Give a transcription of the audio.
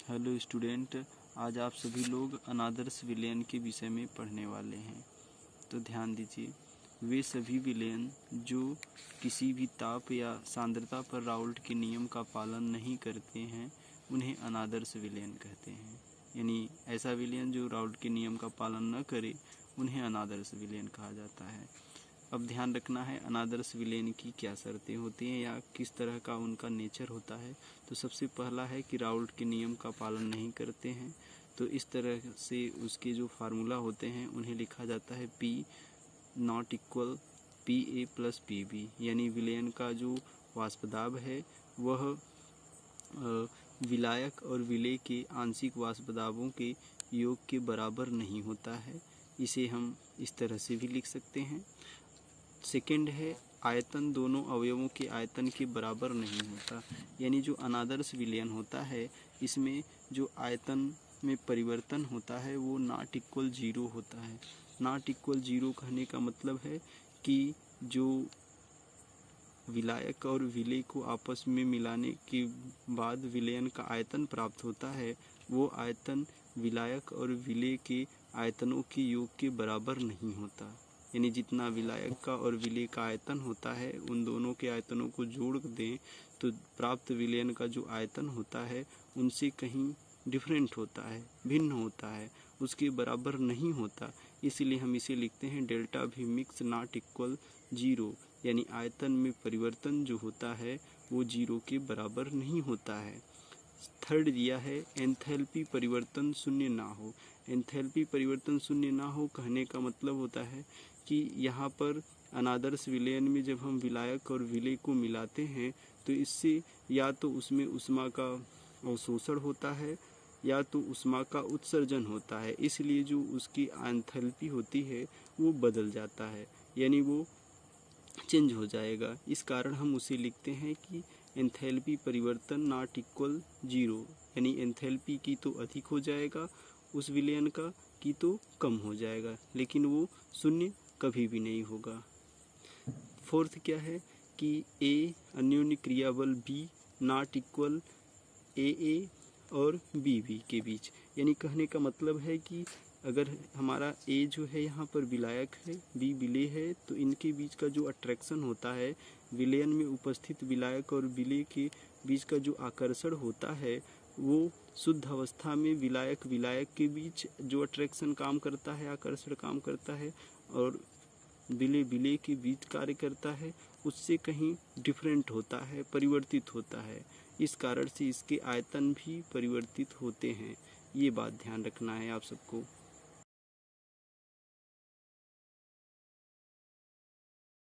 Hello student, आज आप सभी लोग अनादर्श विलयन के विषय में पढ़ने वाले हैं। तो ध्यान दीजिए, वे सभी विलयन जो किसी भी ताप या सांद्रता पर राउल्ट के नियम का पालन नहीं करते हैं उन्हें अनादर्श विलयन कहते हैं। यानी ऐसा विलयन जो राउल्ट के नियम का पालन न करे उन्हें अनादर्श विलयन कहा जाता है। अब ध्यान रखना है अनादर्श विलयन की क्या शर्तें होती हैं या किस तरह का उनका नेचर होता है। तो सबसे पहला है कि राउल्ट के नियम का पालन नहीं करते हैं। तो इस तरह से उसके जो फार्मूला होते हैं उन्हें लिखा जाता है P not equal PA plus PB, यानी विलयन का जो वाष्पदाब है वह विलायक और विलेय के आंशिक वाष्पदाबों के योग के बराबर नहीं होता है। इसे हम इस तरह से भी लिख सकते हैं। सेकेंड है आयतन दोनों अवयवों के आयतन के बराबर नहीं होता, यानी जो अनादर्श विलयन होता है इसमें जो आयतन में परिवर्तन होता है वो नॉट इक्वल जीरो होता है। नॉट इक्वल जीरो कहने का मतलब है कि जो विलायक और विलेय को आपस में मिलाने के बाद विलयन का आयतन प्राप्त होता है वो आयतन विलायक और विलेय के आयतनों के योग के बराबर नहीं होता। यानी जितना विलायक का और विलेय का आयतन होता है उन दोनों के आयतनों को जोड़ दें तो प्राप्त विलयन का जो आयतन होता है उनसे कहीं डिफरेंट होता है, भिन्न होता है, उसके बराबर नहीं होता। इसलिए हम इसे लिखते हैं डेल्टा भी मिक्स नॉट इक्वल जीरो, यानी आयतन में परिवर्तन जो होता है वो जीरो के बराबर नहीं होता है। थर्ड दिया है एंथैल्पी परिवर्तन शून्य ना हो। एंथैल्पी परिवर्तन शून्य ना हो कहने का मतलब होता है कि यहाँ पर अनादर्श विलयन में जब हम विलायक और विलेय को मिलाते हैं तो इससे या तो उसमें ऊष्मा का अवशोषण होता है या तो ऊष्मा का उत्सर्जन होता है, इसलिए जो उसकी एंथैल्पी होती है वो बदल जाता है, यानी वो चेंज हो जाएगा। इस कारण हम उसे लिखते हैं कि एंथैल्पी परिवर्तन नॉट इक्वल जीरो, यानी एंथैल्पी की तो अधिक हो जाएगा उस विलयन का की तो कम हो जाएगा, लेकिन वो शून्य कभी भी नहीं होगा। फोर्थ क्या है कि ए अन्योन्य क्रिया बल B नॉट इक्वल AA और BB के बीच, यानी कहने का मतलब है कि अगर हमारा A जो है यहाँ पर विलायक है, B विलेय है, तो इनके बीच का जो अट्रैक्शन होता है, विलयन में उपस्थित विलायक और विलेय के बीच का जो आकर्षण होता है वो शुद्ध अवस्था में विलायक विलायक के बीच जो अट्रैक्शन काम करता है, आकर्षण काम करता है, और विलेय विलेय के बीच कार्य करता है, उससे कहीं डिफरेंट होता है, परिवर्तित होता है। इस कारण से इसके आयतन भी परिवर्तित होते हैं। ये बात ध्यान रखना है आप सबको।